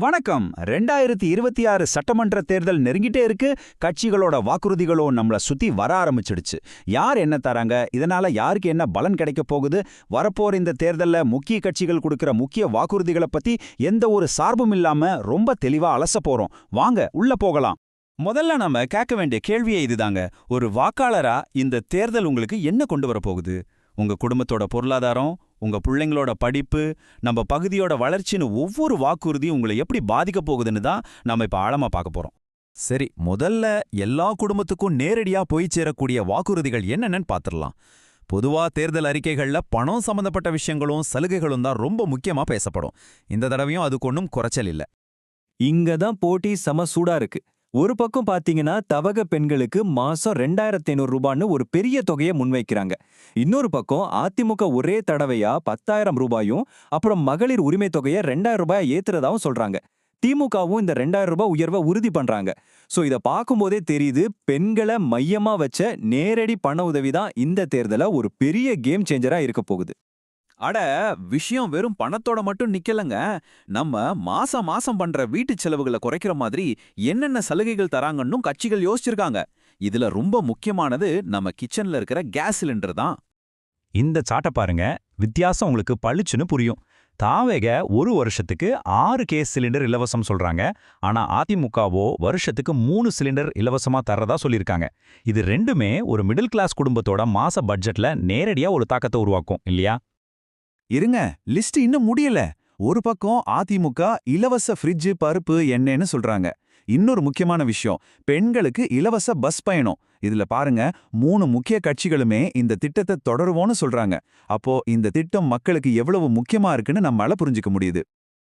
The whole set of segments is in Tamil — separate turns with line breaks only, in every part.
வணக்கம். 2026 சட்டமன்ற தேர்தல் நெருங்கிட்டே இருக்கு. கட்சிகளோட வாக்குறுதிகளும் நம்மள சுத்தி வர ஆரம்பிச்சிடுச்சு. யார் என்ன தராங்க, இதனால யாருக்கு என்ன பலன் கிடைக்க போகுது, வரப்போற இந்த தேர்தல்ல முக்கிய கட்சிகள் கொடுக்கிற முக்கிய வாக்குறுதிகளை பத்தி எந்த ஒரு சார்பும் இல்லாம ரொம்ப தெளிவா அலச போறோம். வாங்க உள்ள போகலாம். முதல்ல நாம கேட்க வேண்டிய கேள்வியே இதுதாங்க. ஒரு வாக்காளரா இந்த தேர்தல் உங்களுக்கு என்ன கொண்டு வர போகுது? உங்க குடும்பத்தோட பொருளாதாரம், உங்க பிள்ளைங்களோட படிப்பு, நம்ம பகுதியோட வளர்ச்சின்னு ஒவ்வொரு வாக்குறுதியும் உங்களை எப்படி பாதிக்க போகுதுன்னு தான் நம்ம இப்ப ஆழமா பார்க்க போறோம்.
சரி, முதல்ல எல்லா குடும்பத்துக்கும் நேரடியா போய் சேரக்கூடிய வாக்குறுதிகள் என்னென்னு பார்த்துடலாம். பொதுவா தேர்தல் அறிக்கைகள்ல பணம் சம்பந்தப்பட்ட விஷயங்களும் சலுகைகளும் தான் ரொம்ப முக்கியமா பேசப்படும். இந்த தடவையும் அதுக்கு ஒன்றும் குறைச்சல் இல்ல.
இங்க தான் போட்டி செம சூடா இருக்கு. ஒரு பக்கம் பாத்தீங்கன்னா தவக பெண்களுக்கு மாசம் 2500 ரூபான்னு ஒரு பெரிய தொகையை முன்வைக்கிறாங்க. இன்னொரு பக்கம் அதிமுக ஒரே தடவையா 10,000 ரூபாயும் அப்புறம் மகளிர் உரிமை தொகையை 2000 ரூபாய் ஏத்துறதாவும் சொல்றாங்க. திமுகவும் இந்த 2000 ரூபாய் உயர்வை உறுதி பண்றாங்க. சோ இத பார்க்கும்போதே தெரியுது, பெண்களை மையமா வச்ச நேரடி பண உதவி தான் இந்த தேர்தல ஒரு பெரிய கேம் சேஞ்சரா இருக்க போகுது.
அட, விஷயம் வெறும் பணத்தோட மட்டும் நிக்கலங்க. நம்ம மாசம் மாசம் பண்ற வீட்டு செலவுகளை குறைக்கிற மாதிரி என்னென்ன சலுகைகள் தராங்கன்னு கட்சிகள் யோசிச்சிருக்காங்க. இதுல ரொம்ப முக்கியமானது நம்ம கிச்சன்ல இருக்கிற கேஸ் சிலிண்டர் தான்.
இந்த சாட்டை பாருங்க, வித்தியாசம் உங்களுக்கு பளிச்சுன்னு புரியும். தாவேக ஒரு வருஷத்துக்கு 6 கேஸ் சிலிண்டர் இலவசம் சொல்றாங்க. ஆனா அதிமுகவோ வருஷத்துக்கு 3 சிலிண்டர் இலவசமா தர்றதா சொல்லியிருக்காங்க. இது ரெண்டுமே ஒரு மிடில் கிளாஸ் குடும்பத்தோட மாச பட்ஜெட்ல நேரடியா ஒரு தாக்கத்தை உருவாக்கும் இல்லையா?
இருங்க, லிஸ்ட் இன்னும் முடியல. ஒரு பக்கம் அதிமுக இலவச ஃப்ரிட்ஜ், பருப்பு, எண்ணெய்னு சொல்றாங்க. இன்னொரு முக்கியமான விஷயம், பெண்களுக்கு இலவச பஸ் பயணம். இதுல பாருங்க, 3 முக்கிய கட்சிகளுமே இந்த திட்டத்தை தொடருவோன்னு சொல்றாங்க. அப்போ இந்த திட்டம் மக்களுக்கு எவ்வளவு முக்கியமா இருக்குன்னு நம்மளால புரிஞ்சுக்க முடியுது.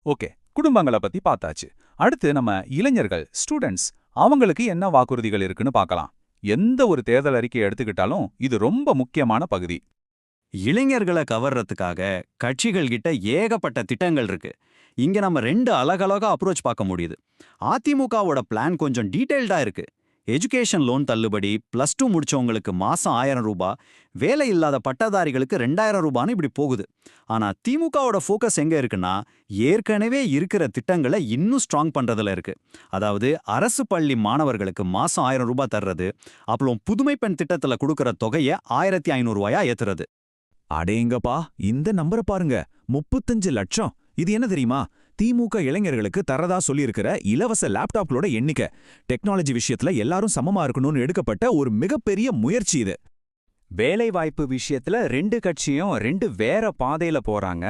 ஓகே, குடும்பங்களை பத்தி பார்த்தாச்சு. அடுத்து நம்ம இளைஞர்கள், ஸ்டூடெண்ட்ஸ், அவங்களுக்கு என்ன வாக்குறுதிகள் இருக்குன்னு பார்க்கலாம். எந்த ஒரு தேர்தல் அறிக்கையை எடுத்துக்கிட்டாலும் இது ரொம்ப முக்கியமான பகுதி.
இளைஞர்களை கவர்றதுக்காக கட்சிகள் கிட்ட ஏகப்பட்ட திட்டங்கள் இருக்கு. இங்க நம்ம 2 அலகலகா அப்ரோச் பார்க்க முடியுது. அதிமுகவோட பிளான் கொஞ்சம் டீடைல்டா இருக்கு. எஜுகேஷன் லோன் தள்ளுபடி, +2 முடிச்சவங்களுக்கு மாசம் 1000 ரூபாய், வேலை இல்லாத பட்டதாரிகளுக்கு 2000 ரூபான்னு இப்படி போகுது. ஆனா திமுகவோட ஃபோக்கஸ் எங்க இருக்குன்னா, ஏற்கனவே இருக்கிற திட்டங்களை இன்னும் ஸ்ட்ராங் பண்றதுல இருக்கு. அதாவது அரசு பள்ளி மாணவர்களுக்கு மாசம் 1000 ரூபாய் தர்றது, அப்புறம் புதுமை பெண் திட்டத்துல கொடுக்கற தொகையை 1500 ரூபாயா ஏத்துறது.
அடேங்கப்பா, இந்த நம்பரை பாருங்க, 35 லட்சம். இது என்ன தெரியுமா? திமுக இளைஞர்களுக்கு தரதா சொல்லியிருக்கிற இலவச லேப்டாப்களோட எண்ணிக்கை. டெக்னாலஜி விஷயத்துல எல்லாரும் சமமா இருக்கணும்னு எடுக்கப்பட்ட ஒரு மிகப்பெரிய முயற்சி இது.
வேலைவாய்ப்பு விஷயத்துல 2 கட்சியும் 2 வேற பாதையில போறாங்க.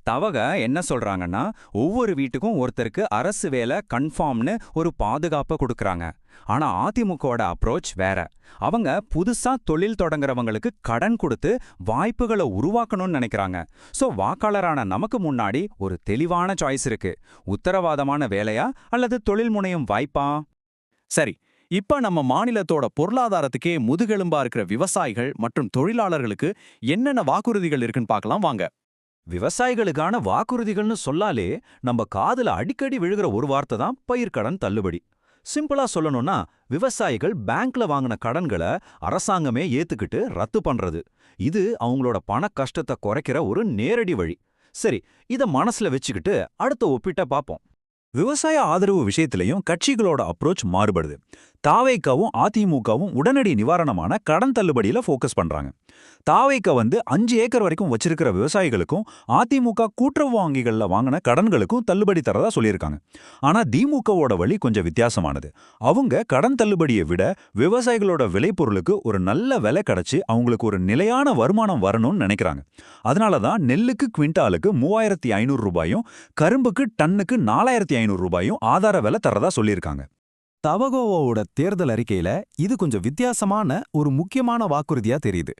தவக என்ன சொல்றாங்கன்னா, ஒவ்வொரு வீட்டுக்கும் ஒருத்தருக்கு அரசு வேலை கன்ஃபார்ம்னு ஒரு பாதுகாப்பை கொடுக்கறாங்க. ஆனா அதிமுகவோட அப்ரோச் வேற. அவங்க புதுசா தொழில் தொடங்குறவங்களுக்கு கடன் கொடுத்து வாய்ப்புகளை உருவாக்கணும்னு நினைக்கிறாங்க. சோ வாக்காளரான நமக்கு முன்னாடி ஒரு தெளிவான சாய்ஸ் இருக்கு. உத்தரவாதமான வேலையா அல்லது தொழில் முனையும் வாய்ப்பா?
சரி, இப்ப நம்ம மாநிலத்தோட பொருளாதாரத்துக்கே முதுகெலும்பா இருக்கிற விவசாயிகள் மற்றும் தொழிலாளர்களுக்கு என்னென்ன வாக்குறுதிகள் இருக்குன்னு பார்க்கலாம் வாங்க.
விவசாயிகளுக்கான வாக்குறுதிகள்னு சொல்லாலே நம்ம காதுல அடிக்கடி விழுகிற ஒரு வார்த்தை தான் பயிர்க்கடன் தள்ளுபடி. சிம்பிளா சொல்லணும்னா, விவசாயிகள் பேங்க்ல வாங்கின கடன்களை அரசாங்கமே ஏத்துக்கிட்டு ரத்து பண்றது. இது அவங்களோட பண கஷ்டத்தை குறைக்கிற ஒரு நேரடி வழி. சரி, இத மனசுல வச்சுக்கிட்டு அடுத்த ஒப்பிட்ட பார்ப்போம்.
விவசாய ஆதரவு விஷயத்திலையும் கட்சிகளோட அப்ரோச் மாறுபடுது. தாவேக்காவும் அதிமுகவும் உடனடி நிவாரணமான கடன் தள்ளுபடியில ஃபோக்கஸ் பண்றாங்க. தாவேக்கா 5 ஏக்கர் வரைக்கும் வச்சிருக்கிற விவசாயிகளுக்கும் அதிமுக கூட்டுறவு வங்கிகள்ல வாங்கின கடன்களுக்கும் தள்ளுபடி தரதா சொல்லியிருக்காங்க. ஆனா திமுகவோட வழி கொஞ்சம் வித்தியாசமானது. அவங்க கடன் தள்ளுபடியை விட விவசாயிகளோட விளைபொருளுக்கு ஒரு நல்ல விலை கிடைச்சு அவங்களுக்கு ஒரு நிலையான வருமானம் வரணும்னு நினைக்கிறாங்க. அதனாலதான் நெல்லுக்கு குவிண்டாலுக்கு 3500 ரூபாயும், கரும்புக்கு டன்னுக்கு 4500 ரூபாயும் ஆதார விலை தரதா சொல்லியிருக்காங்க.
தவகோவோட தேர்தல் அறிக்கையில இது கொஞ்சம் வித்தியாசமான ஒரு முக்கியமான வாக்குறுதியா தெரியுது.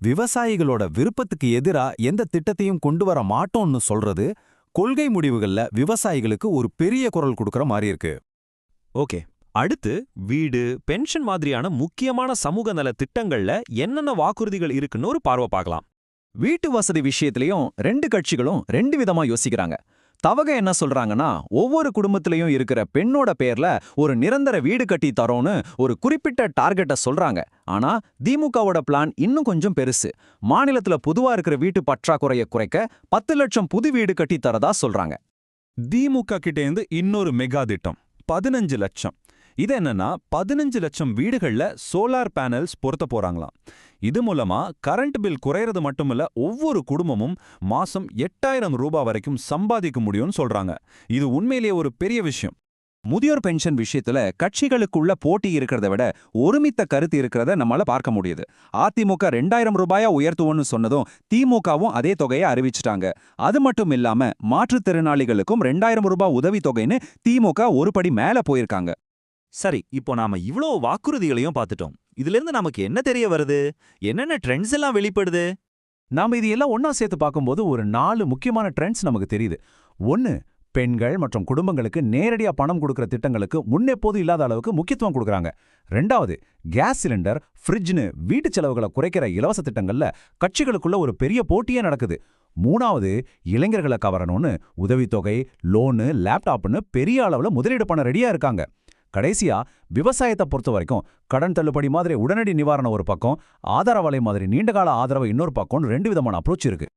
விவசாயிகளோட விருப்பத்துக்கு எதிரா எந்த திட்டத்தையும் கொண்டு வர மாட்டோம்னு சொல்றது, கொள்கை முடிவுகள்ல விவசாயிகளுக்கு ஒரு பெரிய குரல் கொடுக்கற மாதிரி இருக்கு.
ஓகே, அடுத்து வீடு, பென்ஷன் மாதிரியான முக்கியமான சமூக நல திட்டங்கள்ல என்னென்ன வாக்குறுதிகள் இருக்குன்னு ஒரு பார்வை பார்க்கலாம்.
வீட்டு வசதி விஷயத்திலையும் 2 கட்சிகளும் 2 விதமா யோசிக்கிறாங்க. தவக என்ன சொல்றாங்கன்னா, ஒவ்வொரு குடும்பத்திலையும் இருக்கிற பெண்ணோட பேர்ல ஒரு நிரந்தர வீடு கட்டி தரோன்னு ஒரு குறிப்பிட்ட டார்கெட்டை சொல்றாங்க. ஆனா திமுகவோட பிளான் இன்னும் கொஞ்சம் பெருசு. மாநிலத்துல பொதுவா இருக்கிற வீட்டு பற்றாக்குறையை குறைக்க 10 லட்சம் புது வீடு கட்டி தரதா சொல்றாங்க.
திமுக கிட்டேந்து இன்னொரு மெகா திட்டம் 15 லட்சம். இது என்னன்னா 15 லட்சம் வீடுகள்ல சோலார் பேனல்ஸ் பொருத்த போறாங்களாம். இது மூலமா கரண்ட் பில் குறையறது மட்டுமில்ல, ஒவ்வொரு குடும்பமும் மாசம் 8000 ரூபாய் வரைக்கும் சம்பாதிக்க முடியும்னு சொல்றாங்க. இது உண்மையிலேயே ஒரு பெரிய விஷயம்.
முதியோர் பென்ஷன் விஷயத்துல கட்சிகளுக்குள்ள போட்டி இருக்கிறத விட ஒருமித்த கருத்து இருக்கிறத நம்மளால பார்க்க முடியுது. அதிமுக 2000 ரூபாயா உயர்த்துவோம்னு சொன்னதும் திமுகவும் அதே தொகையை அறிவிச்சிட்டாங்க. அது மட்டும் இல்லாம மாற்றுத்திறனாளிகளுக்கும் 2000 ரூபாய் உதவித்தொகைன்னு திமுக ஒரு படி மேல போயிருக்காங்க.
சரி, இப்போ நாம இவ்ளோ வாக்குறுதிகளையும் பார்த்துட்டோம். இதுல இருந்து நமக்கு என்ன தெரிய வருது? என்னென்ன ட்ரெண்ட்ஸ் எல்லாம் வெளிப்படுது?
நாம இது எல்லாம் ஒண்ணா சேர்த்து பார்க்கும்போது ஒரு 4 முக்கியமான ட்ரெண்ட்ஸ் நமக்கு தெரியுது. 1, பெண்கள் மற்றும் குடும்பங்களுக்கு நேரடியா பணம் கொடுக்கிற திட்டங்களுக்கு முன்னெப்போதும் இல்லாத அளவுக்கு முக்கியத்துவம் கொடுக்கறாங்க. 2வது, கேஸ் சிலிண்டர், ஃப்ரிட்ஜ்னு வீட்டு செலவுகளை குறைக்கிற இலவச திட்டங்கள்ல கட்சிகளுக்குள்ள ஒரு பெரிய போட்டியே நடக்குது. 3வது, இளைஞர்களை கவரணும்னு உதவித்தொகை, லோனு, லேப்டாப்னு பெரிய அளவுல முதலீடு பண்ண ரெடியா இருக்காங்க. கடைசியா, விவசாயத்தை பொறுத்த வரைக்கும் கடன் தள்ளுபடி மாதிரி உடனடி நிவாரணம் ஒரு பக்கம், ஆதார வலை மாதிரி நீண்டகால ஆதரவு இன்னொரு பக்கம், 2 விதமான அப்ரோச் இருக்கு.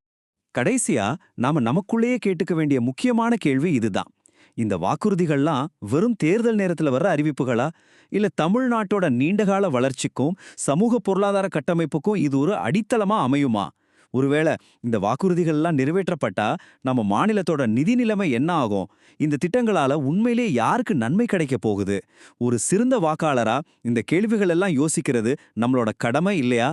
கடைசியா நாம நமக்குள்ளேயே கேட்டுக்க வேண்டிய முக்கியமான கேள்வி இதுதான். இந்த வாக்குறுதிகள்லாம் வெறும் தேர்தல் நேரத்துல வர்ற அறிவிப்புகளா, இல்ல தமிழ்நாட்டோட நீண்டகால வளர்ச்சிக்கும் சமூக பொருளாதார கட்டமைப்புக்கும் இது ஒரு அடித்தளமா அமையுமா? ஒருவேளை இந்த வாக்குறுதிகள்லாம் நிறைவேற்றப்பட்டா நம்ம மாநிலத்தோட நிதி நிலைமை என்ன ஆகும்? இந்த திட்டங்களால உண்மையிலே யாருக்கு நன்மை கிடைக்க போகுது? ஒரு சிறந்த வாக்காளரா இந்த கேள்விகள் எல்லாம் யோசிக்கிறது நம்மளோட கடமை இல்லையா?